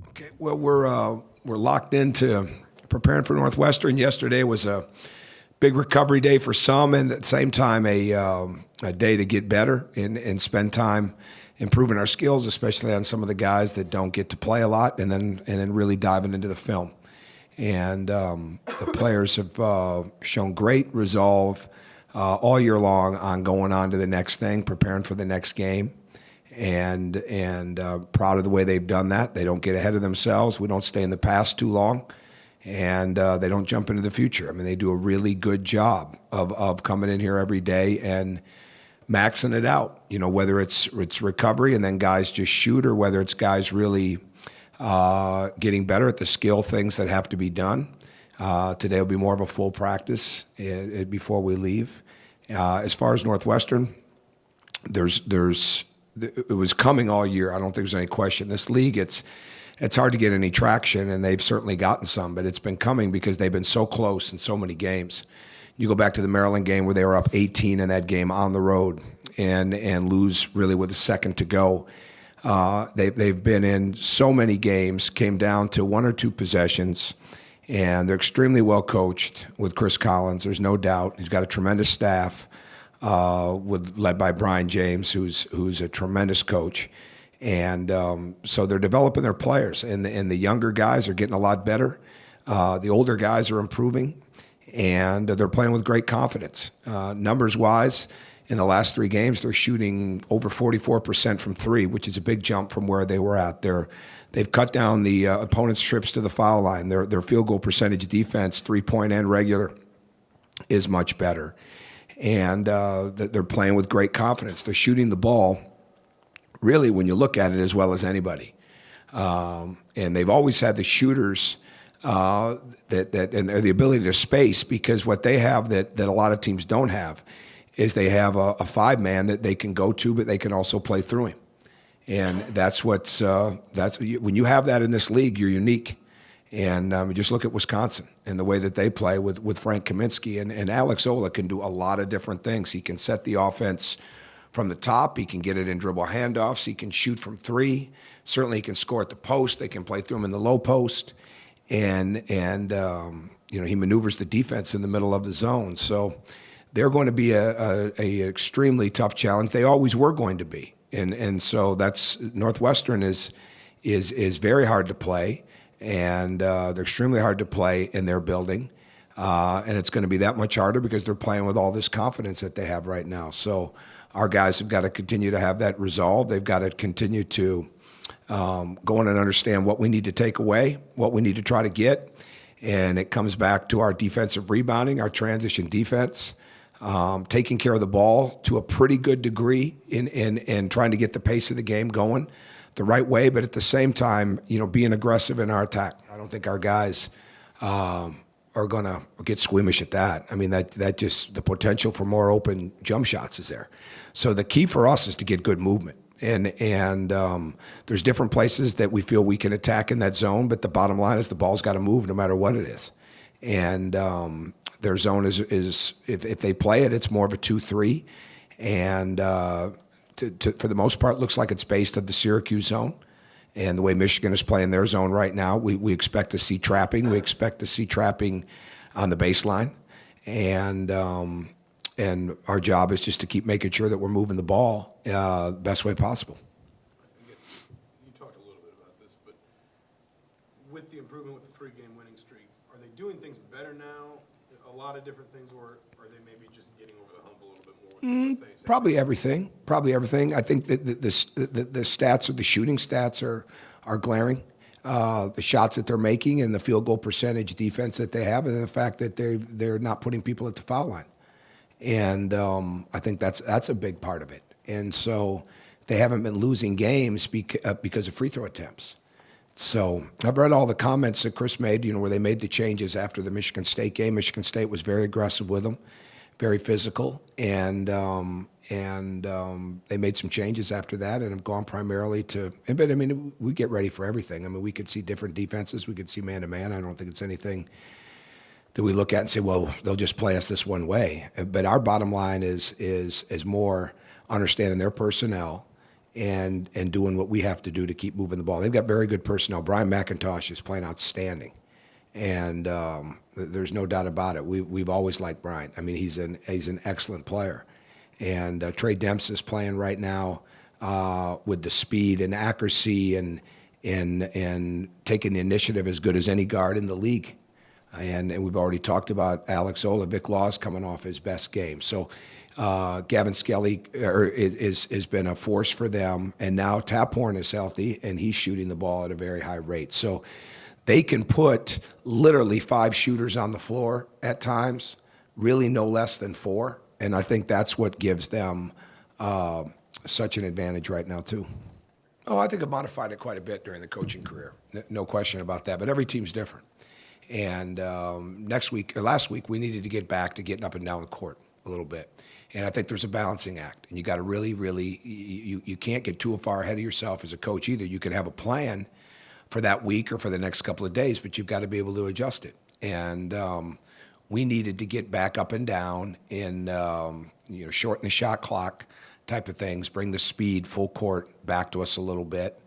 Okay, well, we're locked into preparing for Northwestern. Yesterday was a big recovery day for some, and at the same time a day to get better and spend time improving our skills, especially on some of the guys that don't get to play a lot, and then really diving into the film. And the players have shown great resolve all year long on going on to the next thing, preparing for the next game, and proud of the way they've done that. They don't get ahead of themselves. We don't stay in the past too long, and they don't jump into the future. I mean, they do a really good job of coming in here every day and maxing it out. You know, whether it's recovery and then guys just shoot, or whether it's guys really getting better at the skill things that have to be done. Today will be more of a full practice before we leave. As far as Northwestern, it was coming all year. I don't think there's any question. This league, it's hard to get any traction, and they've certainly gotten some, but it's been coming because they've been so close in so many games. You go back to the Maryland game where they were up 18 in that game on the road and lose really with a second to go. They've been in so many games, came down to one or two possessions, and they're extremely well coached with Chris Collins. There's no doubt. He's got a tremendous staff led by Brian James, who's a tremendous coach. And so they're developing their players, and the younger guys are getting a lot better. The older guys are improving, and they're playing with great confidence. Numbers-wise, in the last three games, they're shooting over 44% from three, which is a big jump from where they were at. They've cut down the opponent's trips to the foul line. Their field goal percentage defense, three-point and regular, is much better. And they're playing with great confidence. They're shooting the ball, really, when you look at it, as well as anybody. And they've always had the shooters and the ability to space, because what they have that a lot of teams don't have is they have a five-man that they can go to, but they can also play through him. And that's when you have that in this league, you're unique. And just look at Wisconsin and the way that they play with Frank Kaminsky. And Alex Ola can do a lot of different things. He can set the offense from the top. He can get it in dribble handoffs. He can shoot from three. Certainly he can score at the post. They can play through him in the low post. And he maneuvers the defense in the middle of the zone. So they're going to be a extremely tough challenge. They always were going to be. And so that's Northwestern is very hard to play. And they're extremely hard to play in their building. And it's going to be that much harder because they're playing with all this confidence that they have right now. So our guys have got to continue to have that resolve. They've got to continue to go in and understand what we need to take away, what we need to try to get. And it comes back to our defensive rebounding, our transition defense, taking care of the ball to a pretty good degree in trying to get the pace of the game going the right way, but at the same time, being aggressive in our attack. I don't think our guys are going to get squeamish at that. I mean, that just the potential for more open jump shots is there. So the key for us is to get good movement. And there's different places that we feel we can attack in that zone, but the bottom line is the ball's got to move no matter what it is. And their zone is if they play it, it's more of a 2-3, and for the most part, looks like it's based on the Syracuse zone. And the way Michigan is playing their zone right now, we expect to see trapping. We expect to see trapping on the baseline, and our job is just to keep making sure that we're moving the ball the best way possible. I guess you talked a little bit about this, but with the improvement with the three-game winning streak, are they doing things better now? A lot of different things, or are they maybe just getting over the hump a little bit more with some of the things? Probably everything. I think that the stats, or the shooting stats, are glaring. The shots that they're making and the field goal percentage defense that they have, and the fact that they're not putting people at the foul line. And I think that's a big part of it. And so they haven't been losing games because of free throw attempts. So I've read all the comments that Chris made, where they made the changes after the Michigan State game. Michigan State was very aggressive with them, very physical, and they made some changes after that and have gone primarily to. But I mean, we get ready for everything. I mean, we could see different defenses. We could see man-to-man. I don't think it's anything that we look at and say, well, they'll just play us this one way. But our bottom line is more understanding their personnel and doing what we have to do to keep moving the ball. They've got very good personnel. Brian McIntosh is playing outstanding, and there's no doubt about it. We've always liked Brian. I mean, he's an excellent player, and Trey Dempsey is playing right now with the speed and accuracy and taking the initiative as good as any guard in the league. And we've already talked about Alex Ola. Vic Law's coming off his best game. So Gavin Skelly has been a force for them. And now Taphorn is healthy, and he's shooting the ball at a very high rate. So they can put literally 5 shooters on the floor at times, really no less than 4. And I think that's what gives them such an advantage right now, too. Oh, I think I modified it quite a bit during the coaching career. No question about that. But every team's different. And last week, we needed to get back to getting up and down the court a little bit. And I think there's a balancing act. And you got to really, you can't get too far ahead of yourself as a coach either. You can have a plan for that week or for the next couple of days, but you've got to be able to adjust it. And we needed to get back up and down and shorten the shot clock type of things, bring the speed full court back to us a little bit.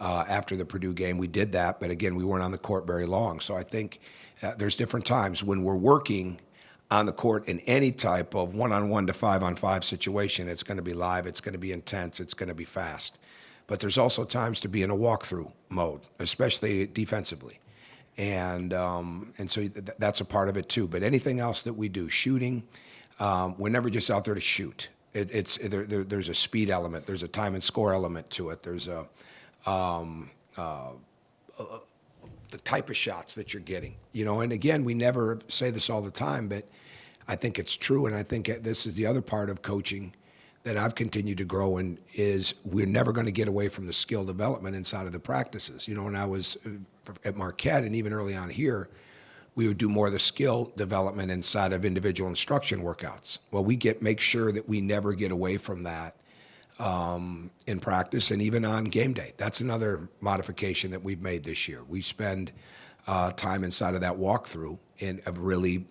After the Purdue game, we did that, but again, we weren't on the court very long. So I think there's different times when we're working on the court in any type of 1-on-1 to 5-on-5 situation. It's going to be live, it's going to be intense, it's going to be fast. But there's also times to be in a walkthrough mode, especially defensively. And so that's a part of it too. But anything else that we do, shooting, we're never just out there to shoot. There's a speed element, there's a time and score element to it. There's the type of shots that you're getting, and again, we never say this all the time, but I think it's true. And I think this is the other part of coaching that I've continued to grow in is we're never going to get away from the skill development inside of the practices. When I was at Marquette and even early on here, we would do more of the skill development inside of individual instruction workouts. Well, make sure that we never get away from that in practice and even on game day. That's another modification that we've made this year. We spend time inside of that walkthrough and of really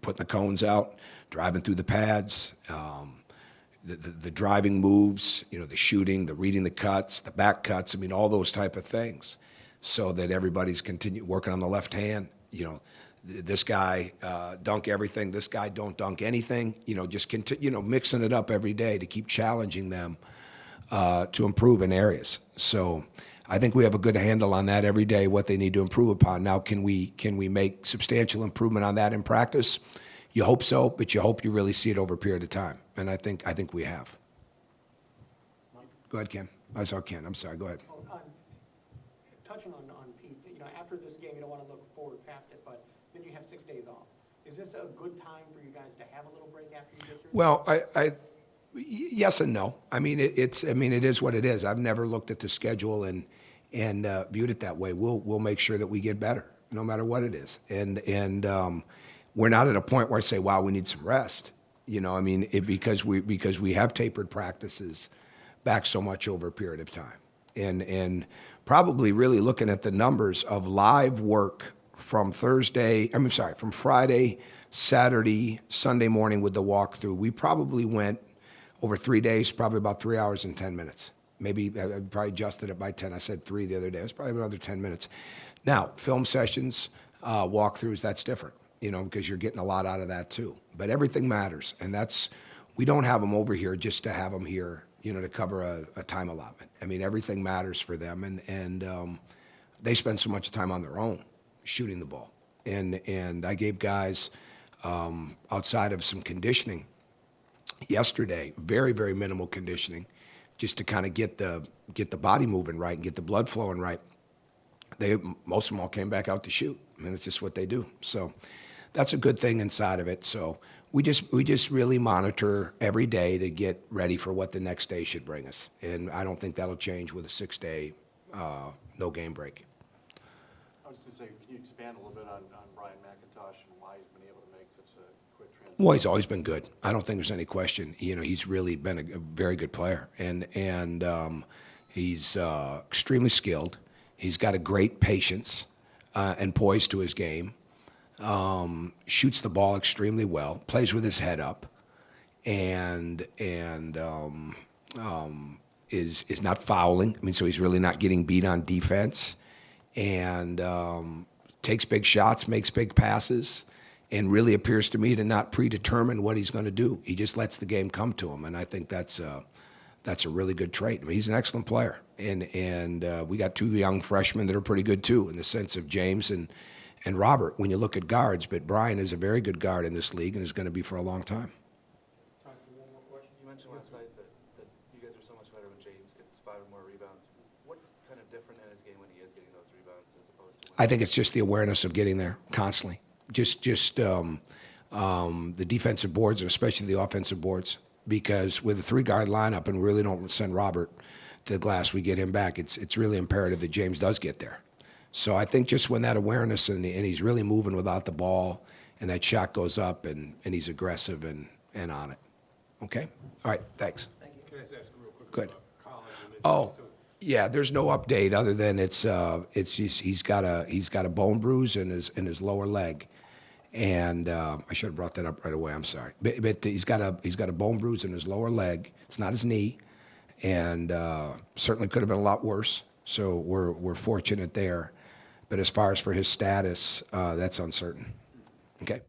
putting the cones out, driving through the pads, the driving moves, the shooting, the reading the cuts, the back cuts. I mean, all those type of things, so that everybody's working on the left hand. This guy dunk everything, this guy don't dunk anything, just continue, mixing it up every day to keep challenging them to improve in areas. So I think we have a good handle on that every day, what they need to improve upon. Now, can we make substantial improvement on that in practice? You hope so, but you hope you really see it over a period of time. And I think we have. Go ahead, Ken. I saw Ken. I'm sorry. Go ahead. Touching on Pete, after this game, you don't want to look forward past it, but then you have 6 days off. Is this a good time for you guys to have a little break after you get through? Well, yes and no. I mean, it is what it is. I've never looked at the schedule and viewed it that way. We'll make sure that we get better, no matter what it is. And we're not at a point where I say, wow, we need some rest. Because we have tapered practices back so much over a period of time. And probably really looking at the numbers of live work from Friday, Saturday, Sunday morning with the walkthrough, we probably went over 3 days, probably about 3 hours and 10 minutes. Maybe I probably adjusted it by 10. I said 3 the other day. It was probably another 10 minutes. Now, film sessions, walkthroughs, that's different, because you're getting a lot out of that too. But everything matters, and we don't have them over here just to have them here, to cover a time allotment. I mean, everything matters for them, and they spend so much time on their own shooting the ball. And I gave guys, outside of some conditioning yesterday, very, very minimal conditioning, just to kind of get the body moving right and get the blood flowing right. Most of them all came back out to shoot. I mean, it's just what they do. So that's a good thing inside of it. So we just really monitor every day to get ready for what the next day should bring us. And I don't think that'll change with a 6-day no game break. I was going to say, can you expand a little bit on Brian McIntosh and why he's been able to make such a quick transition? Well, he's always been good. I don't think there's any question. He's really been a very good player, and he's extremely skilled. He's got a great patience and poise to his game. Shoots the ball extremely well. Plays with his head up, and is not fouling. I mean, so he's really not getting beat on defense, and takes big shots, makes big passes, and really appears to me to not predetermine what he's going to do. He just lets the game come to him, and I think that's a really good trait. I mean, he's an excellent player, and we got 2 young freshmen that are pretty good too, in the sense of James and Robert. When you look at guards, but Brian is a very good guard in this league and is going to be for a long time. Time for one more question. You mentioned last night that you guys are so much better when James gets 5 or more rebounds. What's kind of different in his game when he is getting those rebounds as opposed to when I think it's just the awareness of getting there constantly. Just the defensive boards, and especially the offensive boards, because with a 3-guard lineup, and we really don't send Robert to the glass, we get him back. It's really imperative that James does get there. So I think just when that awareness and he's really moving without the ball, and that shot goes up, and he's aggressive and on it. Okay? All right, thanks. Can I just ask real quick Good. about college? And Oh, injuries to it? yeah. There's no update other than it's just, he's got a bone bruise in his lower leg, and I should have brought that up right away. I'm sorry, but he's got a bone bruise in his lower leg. It's not his knee, and certainly could have been a lot worse. So we're fortunate there, but as far as for his status, that's uncertain. Okay.